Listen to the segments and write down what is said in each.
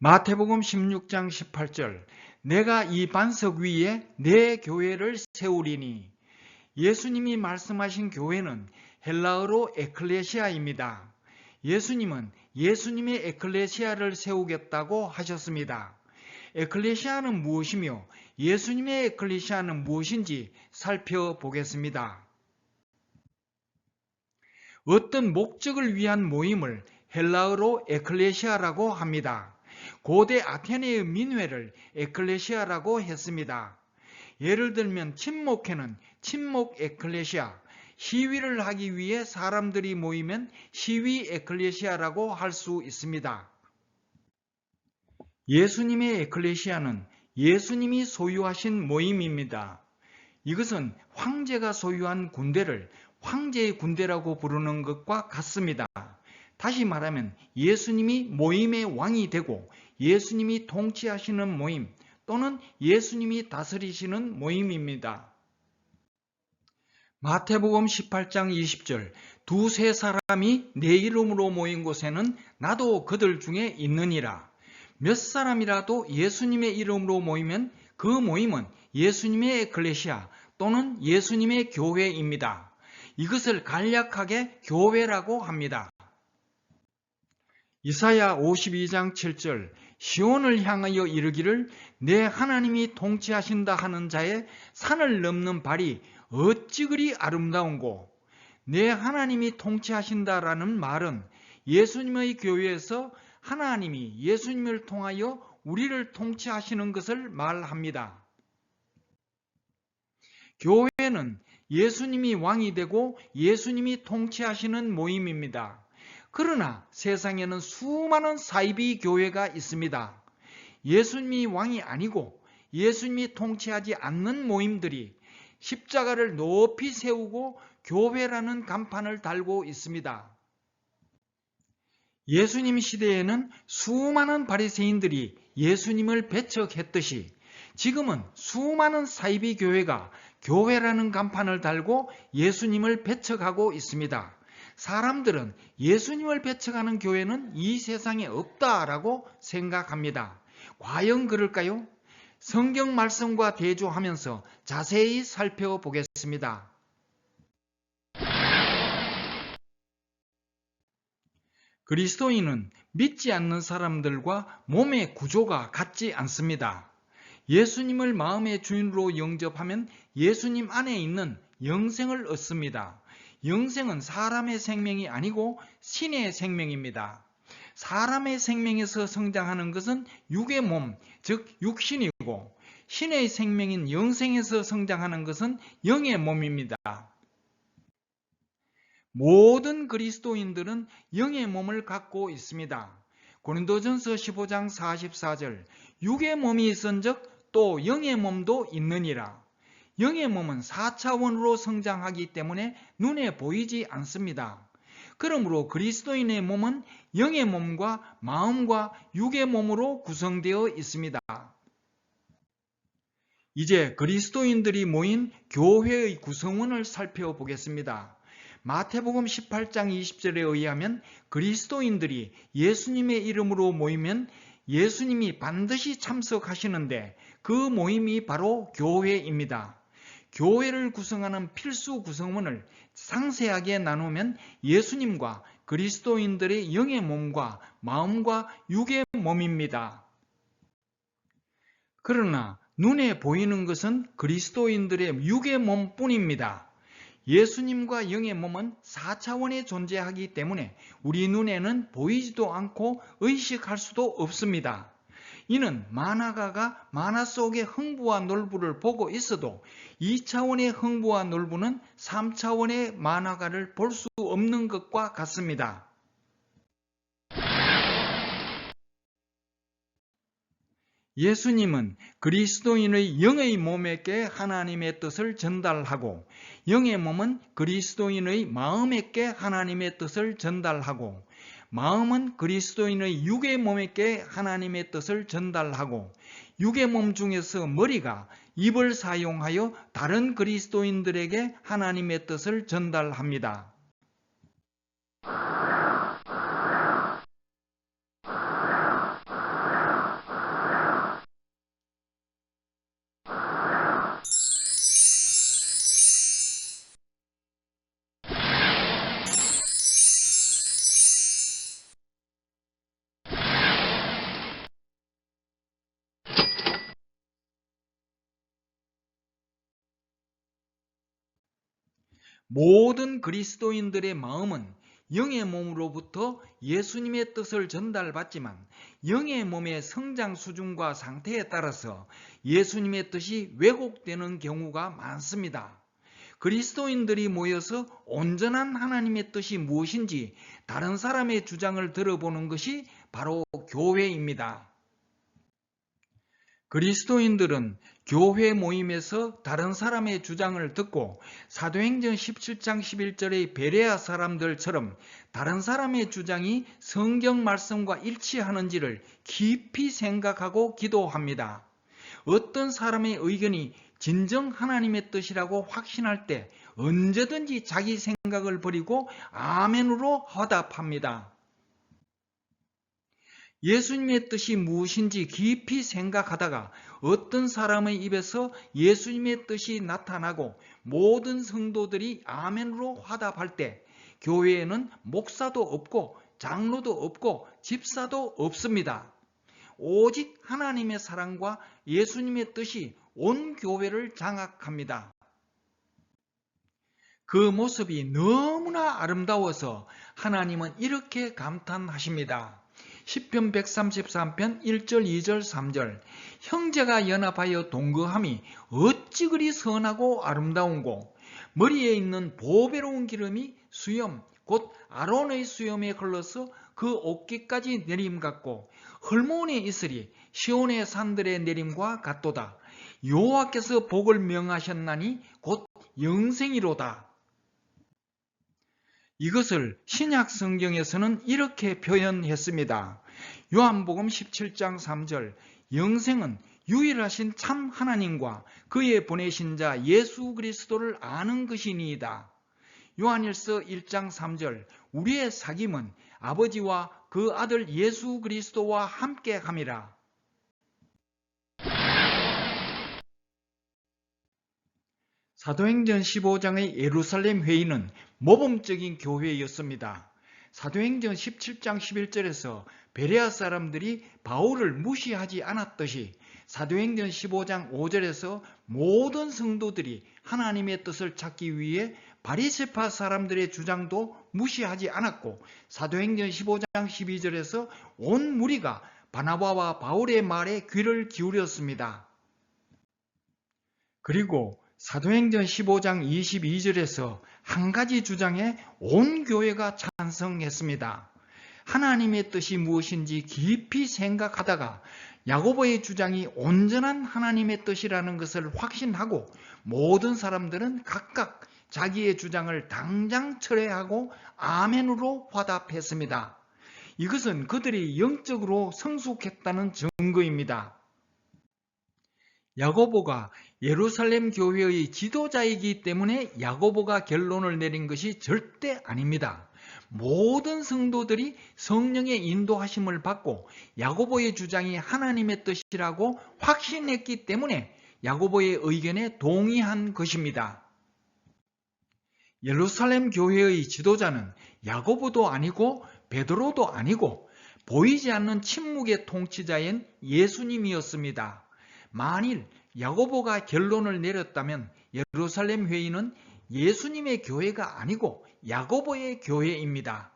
마태복음 16장 18절 내가 이 반석 위에 내 교회를 세우리니 예수님이 말씀하신 교회는 헬라어로 에클레시아입니다. 예수님은 예수님의 에클레시아를 세우겠다고 하셨습니다. 에클레시아는 무엇이며 예수님의 에클레시아는 무엇인지 살펴보겠습니다. 어떤 목적을 위한 모임을 헬라어로 에클레시아라고 합니다. 고대 아테네의 민회를 에클레시아라고 했습니다. 예를 들면 친목회는 친목 에클레시아, 시위를 하기 위해 사람들이 모이면 시위 에클레시아라고 할 수 있습니다. 예수님의 에클레시아는 예수님이 소유하신 모임입니다. 이것은 황제가 소유한 군대를 황제의 군대라고 부르는 것과 같습니다. 다시 말하면 예수님이 모임의 왕이 되고 예수님이 통치하시는 모임 또는 예수님이 다스리시는 모임입니다. 마태복음 18장 20절 두세 사람이 내 이름으로 모인 곳에는 나도 그들 중에 있느니라. 몇 사람이라도 예수님의 이름으로 모이면 그 모임은 예수님의 에클레시아 또는 예수님의 교회입니다. 이것을 간략하게 교회라고 합니다. 이사야 52장 7절 시온을 향하여 이르기를 내 하나님이 통치하신다 하는 자의 산을 넘는 발이 어찌 그리 아름다운고. 내 하나님이 통치하신다라는 말은 예수님의 교회에서 하나님이 예수님을 통하여 우리를 통치하시는 것을 말합니다. 교회는 예수님이 왕이 되고 예수님이 통치하시는 모임입니다. 그러나 세상에는 수많은 사이비 교회가 있습니다. 예수님이 왕이 아니고 예수님이 통치하지 않는 모임들이 십자가를 높이 세우고 교회라는 간판을 달고 있습니다. 예수님 시대에는 수많은 바리새인들이 예수님을 배척했듯이 지금은 수많은 사이비 교회가 교회라는 간판을 달고 예수님을 배척하고 있습니다. 사람들은 예수님을 배척하는 교회는 이 세상에 없다라고 생각합니다. 과연 그럴까요? 성경 말씀과 대조하면서 자세히 살펴보겠습니다. 그리스도인은 믿지 않는 사람들과 몸의 구조가 같지 않습니다. 예수님을 마음의 주인으로 영접하면 예수님 안에 있는 영생을 얻습니다. 영생은 사람의 생명이 아니고 신의 생명입니다. 사람의 생명에서 성장하는 것은 육의 몸, 즉 육신이고 신의 생명인 영생에서 성장하는 것은 영의 몸입니다. 모든 그리스도인들은 영의 몸을 갖고 있습니다. 고린도전서 15장 44절 육의 몸이 있은즉 또 영의 몸도 있느니라. 영의 몸은 4차원으로 성장하기 때문에 눈에 보이지 않습니다. 그러므로 그리스도인의 몸은 영의 몸과 마음과 육의 몸으로 구성되어 있습니다. 이제 그리스도인들이 모인 교회의 구성원을 살펴보겠습니다. 마태복음 18장 20절에 의하면 그리스도인들이 예수님의 이름으로 모이면 예수님이 반드시 참석하시는데 그 모임이 바로 교회입니다. 교회를 구성하는 필수 구성원을 상세하게 나누면 예수님과 그리스도인들의 영의 몸과 마음과 육의 몸입니다. 그러나 눈에 보이는 것은 그리스도인들의 육의 몸뿐입니다. 예수님과 영의 몸은 4차원에 존재하기 때문에 우리 눈에는 보이지도 않고 의식할 수도 없습니다. 이는 만화가가 만화 속의 흥부와 놀부를 보고 있어도 2차원의 흥부와 놀부는 3차원의 만화가를 볼 수 없는 것과 같습니다. 예수님은 그리스도인의 영의 몸에게 하나님의 뜻을 전달하고 영의 몸은 그리스도인의 마음에게 하나님의 뜻을 전달하고 마음은 그리스도인의 육의 몸에게 하나님의 뜻을 전달하고 육의 몸 중에서 머리가 입을 사용하여 다른 그리스도인들에게 하나님의 뜻을 전달합니다. 모든 그리스도인들의 마음은 영의 몸으로부터 예수님의 뜻을 전달받지만 영의 몸의 성장 수준과 상태에 따라서 예수님의 뜻이 왜곡되는 경우가 많습니다. 그리스도인들이 모여서 온전한 하나님의 뜻이 무엇인지 다른 사람의 주장을 들어보는 것이 바로 교회입니다. 그리스도인들은 교회 모임에서 다른 사람의 주장을 듣고 사도행전 17장 11절의 베레아 사람들처럼 다른 사람의 주장이 성경 말씀과 일치하는지를 깊이 생각하고 기도합니다. 어떤 사람의 의견이 진정 하나님의 뜻이라고 확신할 때 언제든지 자기 생각을 버리고 아멘으로 화답합니다. 예수님의 뜻이 무엇인지 깊이 생각하다가 어떤 사람의 입에서 예수님의 뜻이 나타나고 모든 성도들이 아멘으로 화답할 때 교회에는 목사도 없고 장로도 없고 집사도 없습니다. 오직 하나님의 사랑과 예수님의 뜻이 온 교회를 장악합니다. 그 모습이 너무나 아름다워서 하나님은 이렇게 감탄하십니다. 시편 133편 1절 2절 3절 형제가 연합하여 동거함이 어찌 그리 선하고 아름다운고 머리에 있는 보배로운 기름이 수염 곧 아론의 수염에 흘러서 그 어깨까지 내림 같고 헐몬에 있으리 시온의 산들의 내림과 같도다. 여호와께서 복을 명하셨나니 곧 영생이로다. 이것을 신약 성경에서는 이렇게 표현했습니다. 요한복음 17장 3절 영생은 유일하신 참 하나님과 그의 보내신 자 예수 그리스도를 아는 것이니이다. 요한일서 1장 3절 우리의 사귐은 아버지와 그 아들 예수 그리스도와 함께 함이라. 사도행전 15장의 예루살렘 회의는 모범적인 교회였습니다. 사도행전 17장 11절에서 베레아 사람들이 바울을 무시하지 않았듯이 사도행전 15장 5절에서 모든 성도들이 하나님의 뜻을 찾기 위해 바리새파 사람들의 주장도 무시하지 않았고 사도행전 15장 12절에서 온 무리가 바나바와 바울의 말에 귀를 기울였습니다. 그리고 사도행전 15장 22절에서 한 가지 주장에 온 교회가 찬성했습니다. 하나님의 뜻이 무엇인지 깊이 생각하다가 야고보의 주장이 온전한 하나님의 뜻이라는 것을 확신하고 모든 사람들은 각각 자기의 주장을 당장 철회하고 아멘으로 화답했습니다. 이것은 그들이 영적으로 성숙했다는 증거입니다. 야고보가 예루살렘 교회의 지도자이기 때문에 야고보가 결론을 내린 것이 절대 아닙니다. 모든 성도들이 성령의 인도하심을 받고 야고보의 주장이 하나님의 뜻이라고 확신했기 때문에 야고보의 의견에 동의한 것입니다. 예루살렘 교회의 지도자는 야고보도 아니고 베드로도 아니고 보이지 않는 침묵의 통치자인 예수님이었습니다. 만일 야고보가 결론을 내렸다면 예루살렘 회의는 예수님의 교회가 아니고 야고보의 교회입니다.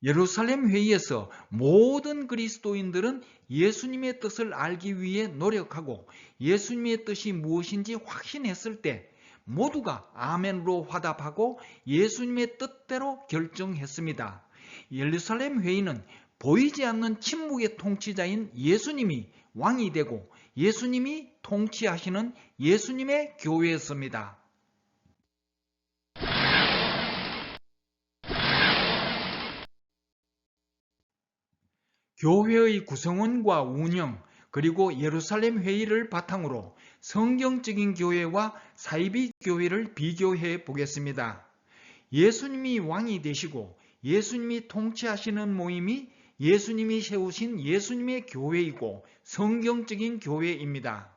예루살렘 회의에서 모든 그리스도인들은 예수님의 뜻을 알기 위해 노력하고 예수님의 뜻이 무엇인지 확신했을 때 모두가 아멘으로 화답하고 예수님의 뜻대로 결정했습니다. 예루살렘 회의는 보이지 않는 침묵의 통치자인 예수님이 왕이 되고 예수님이 통치하시는 예수님의 교회였습니다. 교회의 구성원과 운영 그리고 예루살렘 회의를 바탕으로 성경적인 교회와 사이비 교회를 비교해 보겠습니다. 예수님이 왕이 되시고 예수님이 통치하시는 모임이 예수님이 세우신 예수님의 교회이고 성경적인 교회입니다.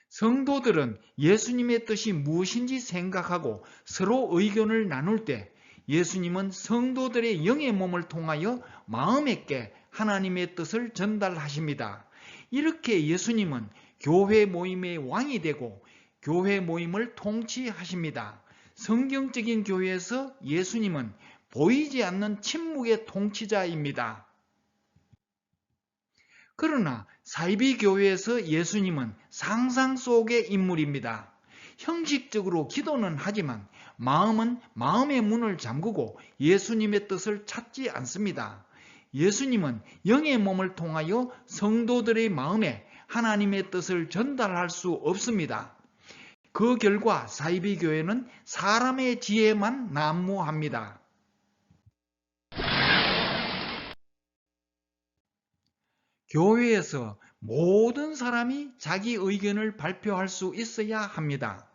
성도들은 예수님의 뜻이 무엇인지 생각하고 서로 의견을 나눌 때 예수님은 성도들의 영의 몸을 통하여 마음에 깨 하나님의 뜻을 전달하십니다. 이렇게 예수님은 교회 모임의 왕이 되고 교회 모임을 통치하십니다. 성경적인 교회에서 예수님은 보이지 않는 침묵의 통치자입니다. 그러나 사이비 교회에서 예수님은 상상 속의 인물입니다. 형식적으로 기도는 하지만 마음은 마음의 문을 잠그고 예수님의 뜻을 찾지 않습니다. 예수님은 영의 몸을 통하여 성도들의 마음에 하나님의 뜻을 전달할 수 없습니다. 그 결과 사이비 교회는 사람의 지혜만 난무합니다. 교회에서 모든 사람이 자기 의견을 발표할 수 있어야 합니다.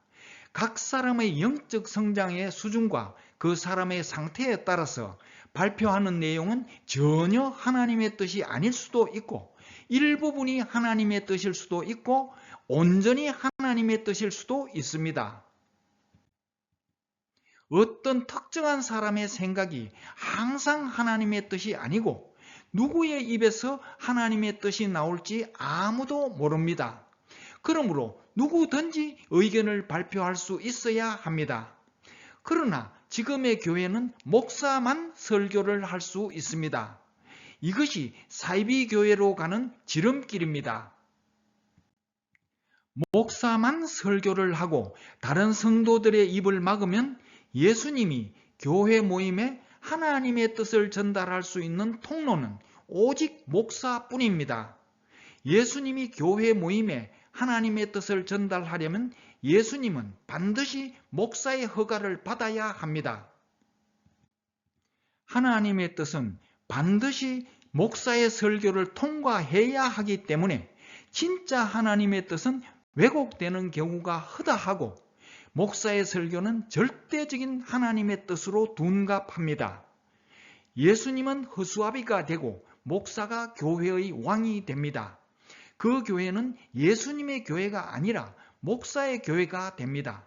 각 사람의 영적 성장의 수준과 그 사람의 상태에 따라서 발표하는 내용은 전혀 하나님의 뜻이 아닐 수도 있고 일부분이 하나님의 뜻일 수도 있고 온전히 하나님의 뜻일 수도 있습니다. 어떤 특정한 사람의 생각이 항상 하나님의 뜻이 아니고 누구의 입에서 하나님의 뜻이 나올지 아무도 모릅니다. 그러므로 누구든지 의견을 발표할 수 있어야 합니다. 그러나 지금의 교회는 목사만 설교를 할 수 있습니다. 이것이 사이비 교회로 가는 지름길입니다. 목사만 설교를 하고 다른 성도들의 입을 막으면 예수님이 교회 모임에 하나님의 뜻을 전달할 수 있는 통로는 오직 목사뿐입니다. 예수님이 교회 모임에 하나님의 뜻을 전달하려면 예수님은 반드시 목사의 허가를 받아야 합니다. 하나님의 뜻은 반드시 목사의 설교를 통과해야 하기 때문에 진짜 하나님의 뜻은 왜곡되는 경우가 허다하고 목사의 설교는 절대적인 하나님의 뜻으로 둔갑합니다. 예수님은 허수아비가 되고 목사가 교회의 왕이 됩니다. 그 교회는 예수님의 교회가 아니라 목사의 교회가 됩니다.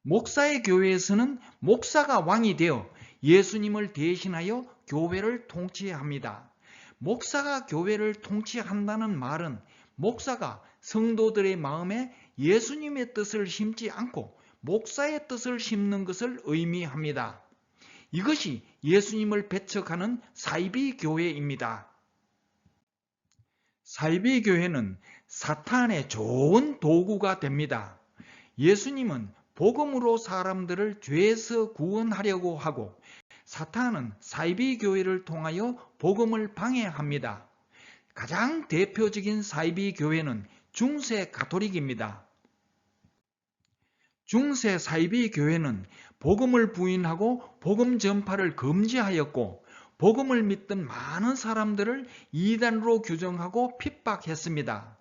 목사의 교회에서는 목사가 왕이 되어 예수님을 대신하여 교회를 통치합니다. 목사가 교회를 통치한다는 말은 목사가 성도들의 마음에 예수님의 뜻을 심지 않고 목사의 뜻을 심는 것을 의미합니다. 이것이 예수님을 배척하는 사이비 교회입니다. 사이비 교회는 사탄의 좋은 도구가 됩니다. 예수님은 복음으로 사람들을 죄에서 구원하려고 하고 사탄은 사이비 교회를 통하여 복음을 방해합니다. 가장 대표적인 사이비 교회는 중세 가톨릭입니다. 중세 사이비 교회는 복음을 부인하고 복음 전파를 금지하였고 복음을 믿던 많은 사람들을 이단으로 규정하고 핍박했습니다.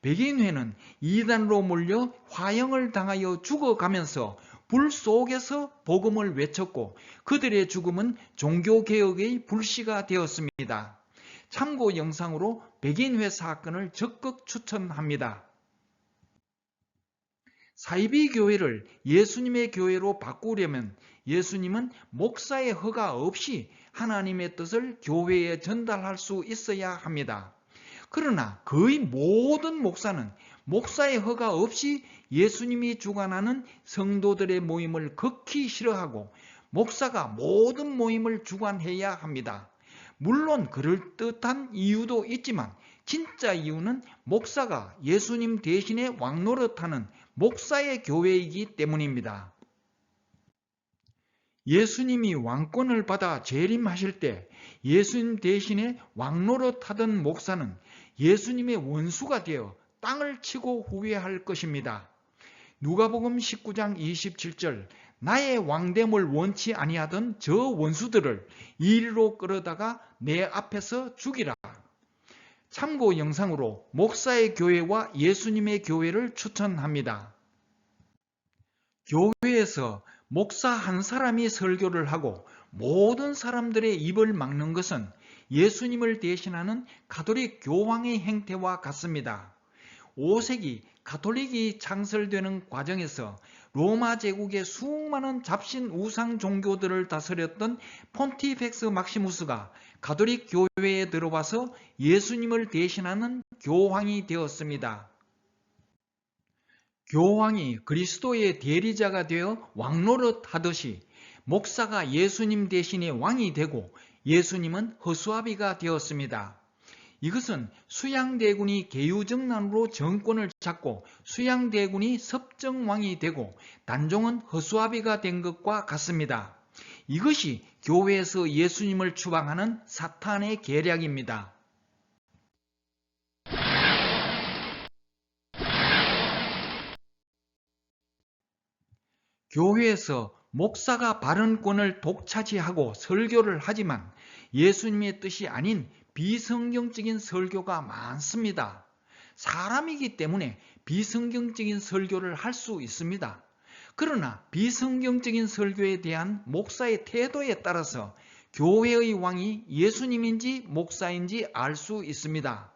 백인회는 이단으로 몰려 화형을 당하여 죽어가면서 불 속에서 복음을 외쳤고 그들의 죽음은 종교개혁의 불씨가 되었습니다. 참고 영상으로 백인회 사건을 적극 추천합니다. 사이비 교회를 예수님의 교회로 바꾸려면 예수님은 목사의 허가 없이 하나님의 뜻을 교회에 전달할 수 있어야 합니다. 그러나 거의 모든 목사는 목사의 허가 없이 예수님이 주관하는 성도들의 모임을 극히 싫어하고 목사가 모든 모임을 주관해야 합니다. 물론 그럴듯한 이유도 있지만 진짜 이유는 목사가 예수님 대신에 왕노릇하는 목사의 교회이기 때문입니다. 예수님이 왕권을 받아 재림하실 때 예수님 대신에 왕노릇하던 목사는 예수님의 원수가 되어 땅을 치고 후회할 것입니다. 누가복음 19장 27절 나의 왕됨을 원치 아니하던 저 원수들을 이리로 끌어다가 내 앞에서 죽이라. 참고 영상으로 목사의 교회와 예수님의 교회를 추천합니다. 교회에서 목사 한 사람이 설교를 하고 모든 사람들의 입을 막는 것은 예수님을 대신하는 가톨릭 교황의 행태와 같습니다. 5세기 가톨릭이 창설되는 과정에서 로마 제국의 수많은 잡신 우상 종교들을 다스렸던 폰티펙스 막시무스가 가톨릭 교회에 들어와서 예수님을 대신하는 교황이 되었습니다. 교황이 그리스도의 대리자가 되어 왕노릇 하듯이 목사가 예수님 대신에 왕이 되고 예수님은 허수아비가 되었습니다. 이것은 수양대군이 계유정난으로 정권을 잡고 수양대군이 섭정왕이 되고 단종은 허수아비가 된 것과 같습니다. 이것이 교회에서 예수님을 추방하는 사탄의 계략입니다. 교회에서 목사가 발언권을 독차지하고 설교를 하지만 예수님의 뜻이 아닌 비성경적인 설교가 많습니다. 사람이기 때문에 비성경적인 설교를 할 수 있습니다. 그러나 비성경적인 설교에 대한 목사의 태도에 따라서 교회의 왕이 예수님인지 목사인지 알 수 있습니다.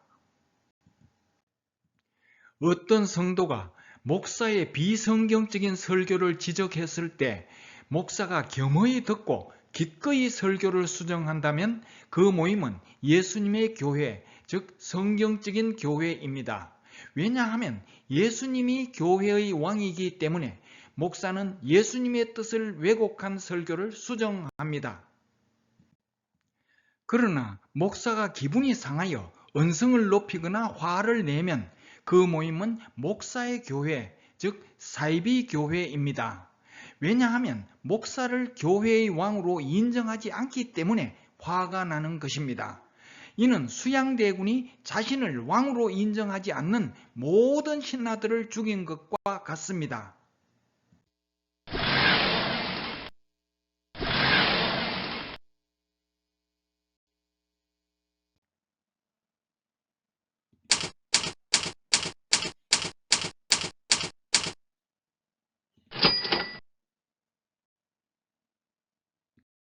어떤 성도가 목사의 비성경적인 설교를 지적했을 때 목사가 겸허히 듣고 기꺼이 설교를 수정한다면 그 모임은 예수님의 교회, 즉 성경적인 교회입니다. 왜냐하면 예수님이 교회의 왕이기 때문에 목사는 예수님의 뜻을 왜곡한 설교를 수정합니다. 그러나 목사가 기분이 상하여 언성을 높이거나 화를 내면 그 모임은 목사의 교회, 즉 사이비 교회입니다. 왜냐하면 목사를 교회의 왕으로 인정하지 않기 때문에 화가 나는 것입니다. 이는 수양대군이 자신을 왕으로 인정하지 않는 모든 신하들을 죽인 것과 같습니다.